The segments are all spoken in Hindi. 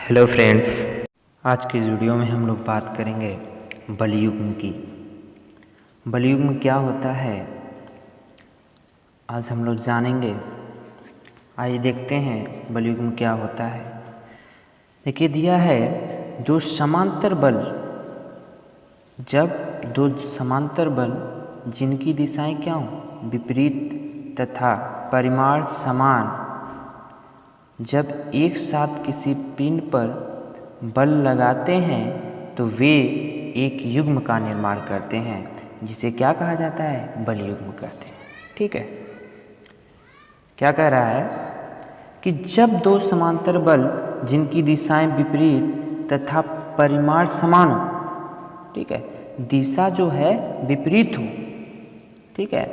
हेलो फ्रेंड्स, आज की इस वीडियो में हम लोग बात करेंगे बलयुग्म की। बलयुग्म क्या होता है आज हम लोग जानेंगे। आइए देखते हैं बलयुग्म क्या होता है। देखिए दिया है दो समांतर बल, जब दो समांतर बल जिनकी दिशाएं क्या हों विपरीत तथा परिमाण समान, जब एक साथ किसी पिंड पर बल लगाते हैं तो वे एक युग्म का निर्माण करते हैं, जिसे क्या कहा जाता है, बलयुग्म कहते हैं। ठीक है, क्या कह रहा है कि जब दो समांतर बल जिनकी दिशाएं विपरीत तथा परिमाण समान हो, ठीक है, दिशा जो है विपरीत हो, ठीक है,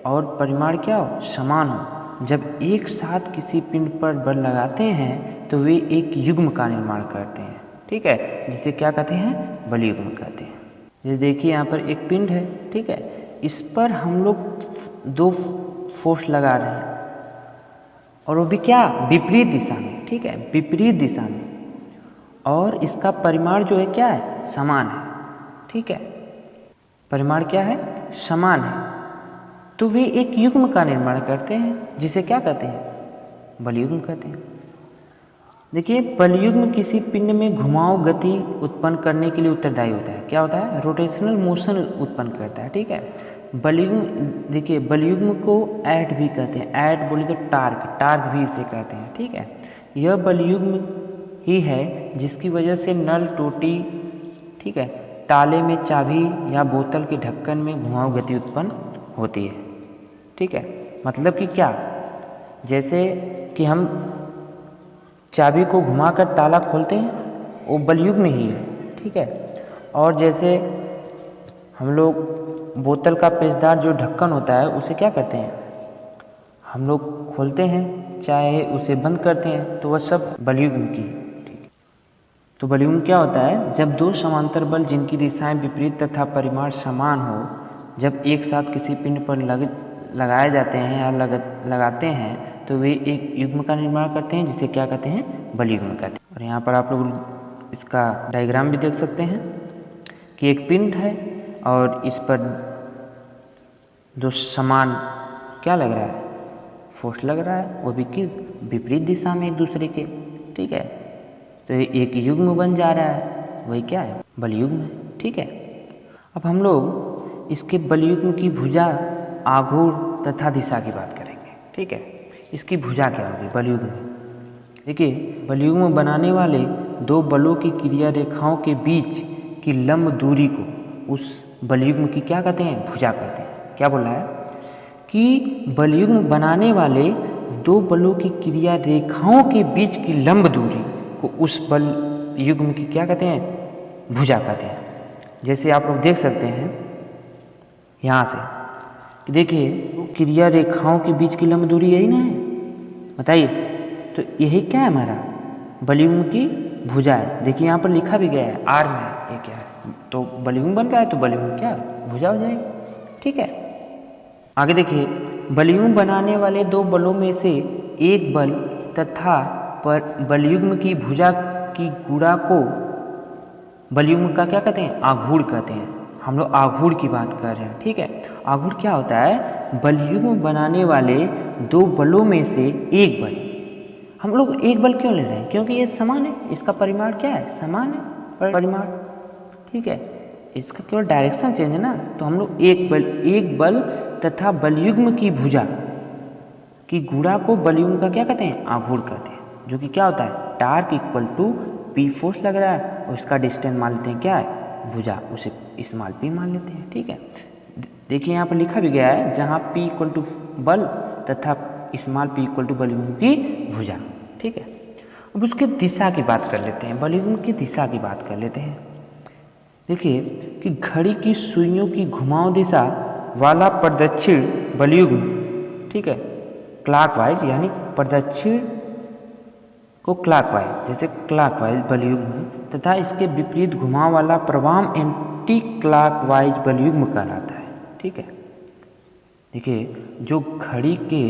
और परिमाण क्या हो, समान हो, जब एक साथ किसी पिंड पर बल लगाते हैं तो वे एक युग्म का निर्माण करते हैं। ठीक है, जिसे क्या कहते हैं, बलयुग्म कहते हैं। जैसे देखिए यहाँ पर एक पिंड है, ठीक है, इस पर हम लोग दो फोर्स लगा रहे हैं और वो भी क्या, विपरीत दिशा में। ठीक है, विपरीत दिशा में, और इसका परिमाण जो है क्या है, समान है। ठीक है, परिमाण क्या है, समान है, तो वे एक युग्म का निर्माण करते हैं, जिसे क्या कहते हैं, बलयुग्म कहते हैं। देखिए बलयुग्म किसी पिंड में घुमाव गति उत्पन्न करने के लिए उत्तरदायी होता है। क्या होता है, रोटेशनल मोशन उत्पन्न करता है। ठीक है, बलयुग्म, देखिए बलयुग्म को ऐड भी कहते हैं। ऐड बोले तो टार्क, टार्क भी इसे कहते हैं। ठीक है, यह बलयुग्म ही है जिसकी वजह से नल, टोटी, ठीक है, ताले में चाबी या बोतल के ढक्कन में घुमाव गति उत्पन्न होती है। ठीक है, मतलब कि क्या, जैसे कि हम चाबी को घुमाकर ताला खोलते हैं, वो बलयुग्म ही है। ठीक है, और जैसे हम लोग बोतल का पेचदार जो ढक्कन होता है उसे क्या करते हैं, हम लोग खोलते हैं, चाहे उसे बंद करते हैं, तो वह सब बलयुग्म की। ठीक, तो बलयुग्म क्या होता है, जब दो समांतर बल जिनकी दिशाएं विपरीत तथा परिमाण समान हो, जब एक साथ किसी पिंड पर लगाए जाते हैं या लगाते हैं तो वे एक युग्म का निर्माण करते हैं, जिसे क्या कहते हैं, बलयुग्म कहते हैं। और यहाँ पर आप लोग इसका डायग्राम भी देख सकते हैं कि एक पिंड है और इस पर दो समान क्या लग रहा है, फोर्स लग रहा है, वो भी किस, विपरीत दिशा में एक दूसरे के। ठीक है, तो एक युग्म बन जा रहा है, वही क्या है, बलयुग्म है। ठीक है, अब हम लोग इसके बलयुग्म की भुजा, आघूर्ण तथा दिशा की बात करेंगे। ठीक है, इसकी भुजा क्या होगी बलयुग्म में। देखिए बलयुग्म बनाने वाले दो बलों की क्रिया रेखाओं के बीच की लंब दूरी को उस बलयुग्म की क्या कहते हैं, भुजा कहते हैं। क्या बोल रहा है कि बलयुग्म बनाने वाले दो बलों की क्रिया रेखाओं के बीच की लंब दूरी को उस बल युग्म की क्या कहते हैं, भुजा कहते हैं। जैसे आप लोग देख सकते हैं यहाँ से, देखिए क्रिया रेखाओं के बीच की लंब दूरी यही ना है, बताइए, तो यही क्या है, हमारा बलयुग्म की भुजा है। देखिए यहाँ पर लिखा भी गया है, आर में, ये क्या है, तो बलयुग्म बन रहा है, तो बलयुग्म क्या है, भुजा हो जाएगी। ठीक है, आगे देखिए, बलयुग्म बनाने वाले दो बलों में से एक बल तथा बलयुग्म की भुजा की गुणा को बलयुग्म का क्या कहते हैं, आघूर्ण कहते हैं। हम लोग आघूर्ण की बात कर रहे हैं। ठीक है, आघूर्ण क्या होता है, बलयुग्म बनाने वाले दो बलों में से एक बल। हम लोग एक बल क्यों ले रहे हैं, क्योंकि ये समान है, इसका परिमाण क्या है, समान है परिमाण। ठीक है, इसका केवल डायरेक्शन चेंज है ना, तो हम लोग एक बल तथा बलयुग्म की भुजा की गुणा को बलयुग्म का क्या कहते हैं, आघूर्ण कहते हैं। जो कि क्या होता है, torque equal to P force लग रहा है और इसका डिस्टेंस मान लेते हैं क्या है, भुजा, उसे स्मॉल पी मान लेते हैं। ठीक है, देखिए यहाँ पर लिखा भी गया है, जहाँ पी इक्वल टू बल तथा स्मॉल पी इक्वल टू बलयुग्म की भुजा। ठीक है, अब उसके दिशा की बात कर लेते हैं, बलयुग्म की दिशा की बात कर लेते हैं। देखिए कि घड़ी की सुइयों की घुमाव दिशा वाला प्रदक्षिण बलयुग्म, ठीक है, क्लॉकवाइज, यानी प्रदक्षिण को क्लॉकवाइज, जैसे क्लॉकवाइज बलयुग्म, तथा इसके विपरीत घुमाव वाला प्रवाह एंटी क्लॉकवाइज बलयुग्म कहलाता है। ठीक है, देखिए जो घड़ी के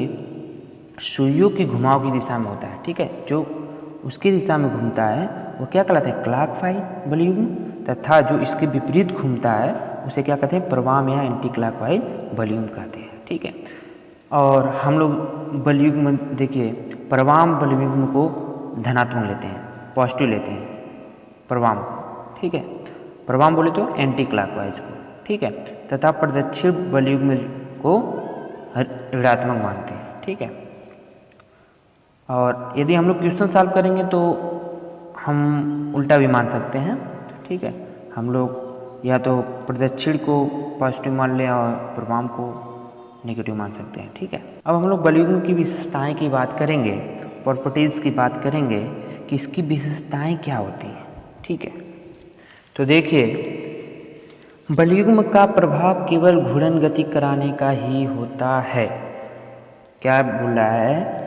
सुइयों की घुमाव की दिशा में होता है, ठीक है, जो उसकी दिशा में घूमता है वो क्या कहलाता है, क्लॉकवाइज बलयुग्म, तथा जो इसके विपरीत घूमता है उसे क्या कहते हैं, प्रवाम या एंटी क्लॉकवाइज बलयुग्म कहते हैं। ठीक है, और हम लोग बलयुग्म देखिए प्रवाम बलयुग्म को धनात्मक लेते हैं, पॉजिटिव लेते हैं प्रवाम को। ठीक है, प्रवाम बोले तो एंटी क्लॉकवाइज को। ठीक है, तथा प्रदक्षिण बलयुग्म को ऋणात्मक मानते हैं। ठीक है, और यदि हम लोग क्वेश्चन सॉल्व करेंगे तो हम उल्टा भी मान सकते हैं। ठीक है, हम लोग या तो प्रदक्षिण को पॉजिटिव मान लें और प्रवाम को नेगेटिव मान सकते हैं। ठीक है, अब हम लोग बलयुग्म की विशेषताएं की बात करेंगे, प्रॉपर्टीज़ की बात करेंगे कि इसकी विशेषताएं क्या होती हैं। ठीक है, तो देखिए बलयुग्म का प्रभाव केवल घूर्णन गति कराने का ही होता है। क्या बोल रहा है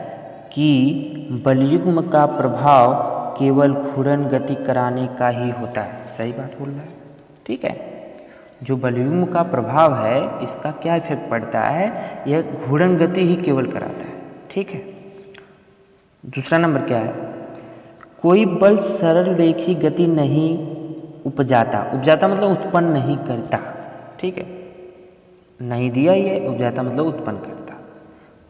कि बलयुग्म का प्रभाव केवल घूर्णन गति कराने का ही होता है। सही बात बोल रहा है। ठीक है, जो बलयुग्म का प्रभाव है इसका क्या इफेक्ट पड़ता है, यह घूर्णन गति ही केवल कराता है। ठीक है, दूसरा नंबर क्या है, कोई बल सरल रेखी गति नहीं उपजाता। उपजाता मतलब उत्पन्न नहीं करता। ठीक है, नहीं दिया ये, उपजाता मतलब उत्पन्न करता।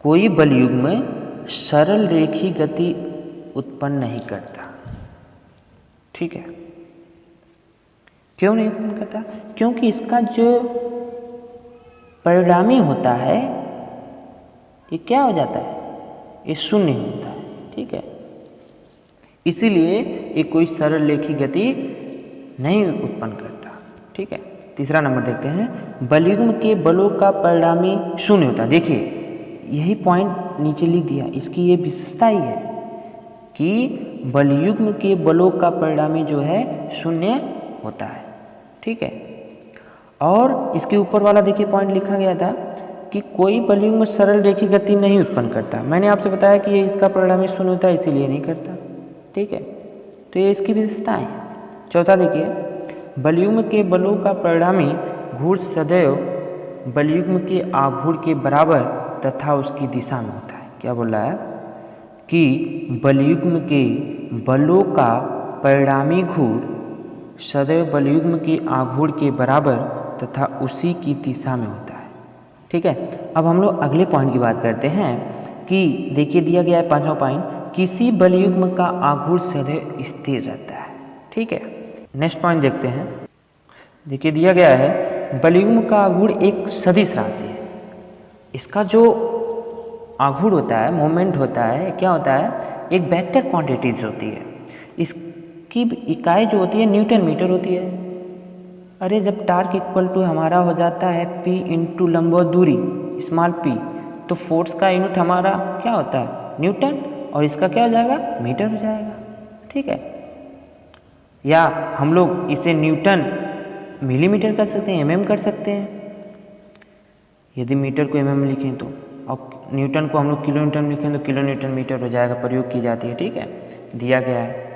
कोई बलयुग्म सरल रेखी गति उत्पन्न नहीं करता। ठीक है, क्यों नहीं उत्पन्न करता, क्योंकि इसका जो परिणामी होता है ये क्या हो जाता है, ये शून्य होता है। ठीक है, इसीलिए ये कोई सरल रेखी गति नहीं उत्पन्न करता। ठीक है, तीसरा नंबर देखते हैं, बलयुग्म के बलों का परिणामी शून्य होता है। देखिए यही पॉइंट नीचे लिख दिया, इसकी ये विशेषता ही है कि बलयुग्म के बलों का परिणामी जो है शून्य होता है। ठीक है, और इसके ऊपर वाला देखिए पॉइंट लिखा गया था कि कोई बलयुग्म सरल रेखी गति नहीं उत्पन्न करता। मैंने आपसे बताया कि ये इसका परिणामी शून्य होता है, इसीलिए नहीं करता। ठीक है, तो ये इसकी विशेषताएं हैं। चौथा देखिए, बलयुग्म के बलों का परिणामी घूर्ण सदैव बलयुग्म के आघूर्ण के बराबर तथा उसकी दिशा में होता है। क्या बोल रहा है कि बलयुग्म के बलों का परिणामी घूर्ण सदैव बलयुग्म के आघूर्ण के बराबर तथा उसी की दिशा में होता है। ठीक है, अब हम लोग अगले पॉइंट की बात करते हैं कि देखिए दिया गया है पांचवा पॉइंट, किसी बलयुग्म का आघूर्ण सदैव स्थिर रहता है। ठीक है, नेक्स्ट पॉइंट देखते हैं। देखिए दिया गया है बलयुग्म का आघूर्ण एक सदिश राशि है। इसका जो आघूर्ण होता है, मोमेंट होता है, क्या होता है, एक वेक्टर क्वांटिटीज होती है। इसकी इकाई जो होती है न्यूटन मीटर होती है। अरे जब टार्क इक्वल टू हमारा हो जाता है P इंटू लंबवत दूरी स्मॉल p, तो फोर्स का यूनिट हमारा क्या होता है, न्यूटन, और इसका क्या हो जाएगा, मीटर हो जाएगा। ठीक है, या हम लोग इसे न्यूटन मिलीमीटर कर सकते हैं, mm कर सकते हैं। यदि मीटर को mm में लिखें तो, और न्यूटन को हम लोग किलो न्यूटन में लिखें तो किलो न्यूटन मीटर हो जाएगा, प्रयोग की जाती है। ठीक है, दिया गया है।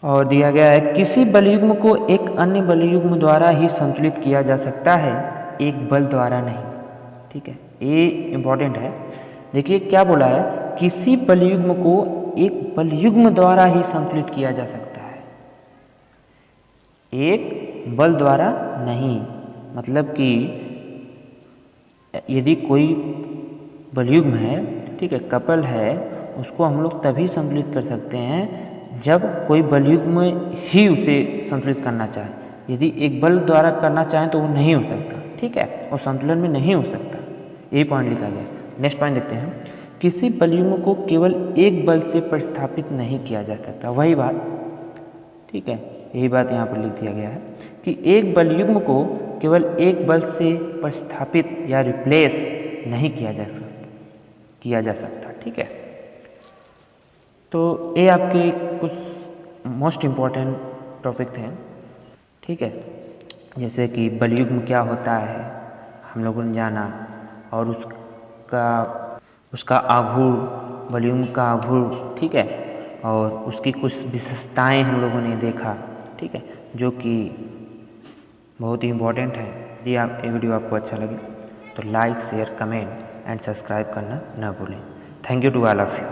और दिया गया है किसी बलयुग्म को एक अन्य बलयुग्म द्वारा ही संतुलित किया जा सकता है, एक बल द्वारा नहीं। ठीक है, ये इंपॉर्टेंट है। देखिए क्या बोला है, किसी बलयुग्म को एक बलयुग्म द्वारा ही संतुलित किया जा सकता है, एक बल द्वारा नहीं। मतलब कि यदि कोई बलयुग्म है, ठीक है, कपल है, उसको हम लोग तभी संतुलित कर सकते हैं जब कोई बलयुग्म ही उसे संतुलित करना चाहे। यदि एक बल द्वारा करना चाहें तो वो नहीं हो सकता। ठीक है, और संतुलन में नहीं हो सकता। यही पॉइंट लिखा गया। नेक्स्ट पॉइंट देखते हैं, किसी बलयुग्म को केवल एक बल से प्रतिस्थापित नहीं किया जा सकता। वही बात, ठीक है, यही बात यहाँ पर लिख दिया गया है कि एक बलयुग्म को केवल एक बल से प्रतिस्थापित या रिप्लेस नहीं किया जा सकता। ठीक है, तो ये आपके कुछ मोस्ट इम्पॉर्टेंट टॉपिक थे। ठीक है, जैसे कि बलयुग्म क्या होता है हम लोगों ने जाना, और उसका आघूर्ण, बलयुग्म का आघूर्ण, ठीक है, और उसकी कुछ विशेषताएं हम लोगों ने देखा। ठीक है, जो कि बहुत ही इम्पोर्टेंट है। यदि ये वीडियो आपको अच्छा लगे तो like, share, comment and subscribe करना न भूलें। Thank you to all of you.